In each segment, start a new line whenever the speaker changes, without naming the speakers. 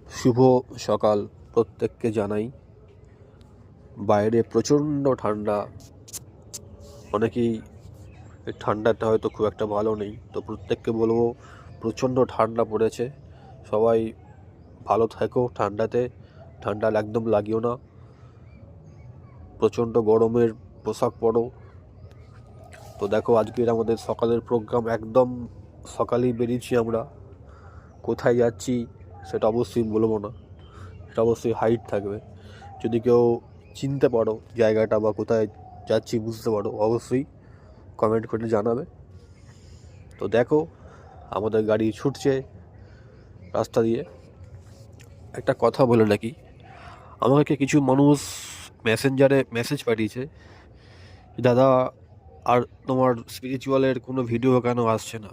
শুভ সকাল প্রত্যেককে জানাই। বাইরে প্রচণ্ড ঠান্ডা, অনেকেই এই ঠান্ডাটা হয়তো খুব একটা ভালো নেই, তো প্রত্যেককে বলবো প্রচণ্ড ঠান্ডা পড়েছে, সবাই ভালো থেকো। ঠান্ডা একদম লাগিও না, প্রচণ্ড গরমের পোশাক পরো। তো দেখো আজকের আমাদের সকালের প্রোগ্রাম, একদম সকালেই বেরিয়েছি আমরা। কোথায় যাচ্ছি সেটা অবশ্যই বলবো না, সেটা অবশ্যই হাইড থাকবে। যদি কেউ চিনতে পারো জায়গাটা বা কোথায় যাচ্ছি বুঝতে পারো, অবশ্যই কমেন্ট করে জানাবে। তো দেখো আমাদের গাড়ি ছুটছে রাস্তা দিয়ে। একটা কথা বলে রাখি, আমাকে কিছু মানুষ মেসেঞ্জারে মেসেজ পাঠিয়েছে, দাদা আর তোমার স্পিরিচুয়ালের কোনো ভিডিও কেন আসছে না।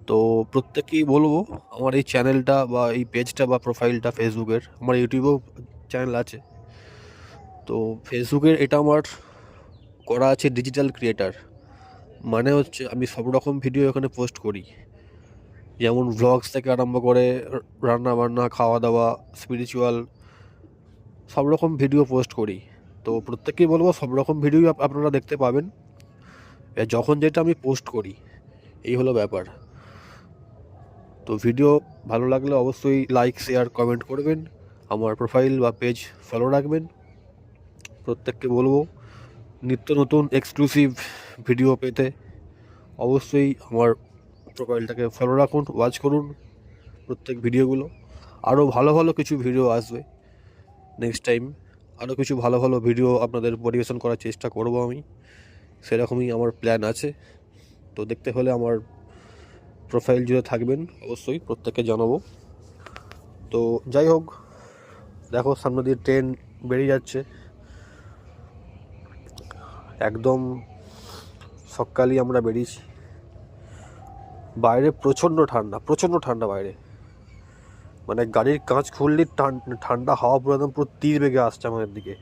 তো প্রত্যেককেই বলবো, আমার এই চ্যানেলটা বা এই পেজটা বা প্রোফাইলটা ফেসবুকের, আমার ইউটিউবেও চ্যানেল আছে, তো ফেসবুকের এটা আমার করা আছে ডিজিটাল ক্রিয়েটার, মানে হচ্ছে আমি সব রকম ভিডিও এখানে পোস্ট করি, যেমন ভ্লগস থেকে আরম্ভ করে রান্না বান্না, খাওয়া দাওয়া, স্পিরিচুয়াল, সব রকম ভিডিও পোস্ট করি। তো প্রত্যেককেই বলবো সব রকম ভিডিও আপনারা দেখতে পাবেন, যখন যেটা আমি পোস্ট করি, এই হলো ব্যাপার। তো ভিডিও ভালো লাগলে অবশ্যই লাইক, শেয়ার, কমেন্ট করবেন, আমার প্রোফাইল বা পেজ ফলো রাখবেন। প্রত্যেককে বলবো নিত্য নতুন এক্সক্লুসিভ ভিডিও পেতে অবশ্যই আমার প্রোফাইলটাকে ফলো রাখুন, ওয়াচ করুন প্রত্যেক ভিডিওগুলো। আরও ভালো ভালো কিছু ভিডিও আসবে নেক্সট টাইম, আরও কিছু ভালো ভালো ভিডিও আপনাদের পরিবেশন করার চেষ্টা করব আমি, সেরকমই আমার প্ল্যান আছে। তো দেখতে হলে আমার প্রোফাইল জুড়ে থাকবেন, অবশ্যই প্রত্যেককে জানাবো। তো যাই হোক, দেখো সামনে দিয়ে ট্রেন বেরিয়ে যাচ্ছে, একদম সকালেই আমরা বেরিয়েছি। বাইরে প্রচণ্ড ঠান্ডা বাইরে, মানে গাড়ির কাঁচ খুললে ঠান্ডা হাওয়া পুরো একদম পুরো তীর বেগে আসছে আমাদের দিকে।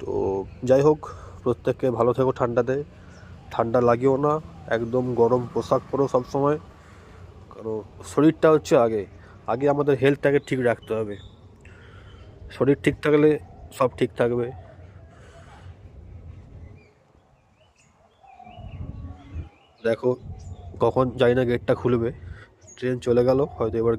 তো যাই হোক, প্রত্যেককে ভালো থেকো, ঠান্ডা লাগিও না, একদম গরম পোশাক পরো সবসময়, কারণ শরীরটা হচ্ছে আগে আগে আমাদের হেলথটাকে ঠিক রাখতে হবে। শরীর ঠিক থাকলে সব ঠিক থাকবে। দেখো কখন জানি না গেটটা খুলবে, ট্রেন চলে গেল হয়তো এবার।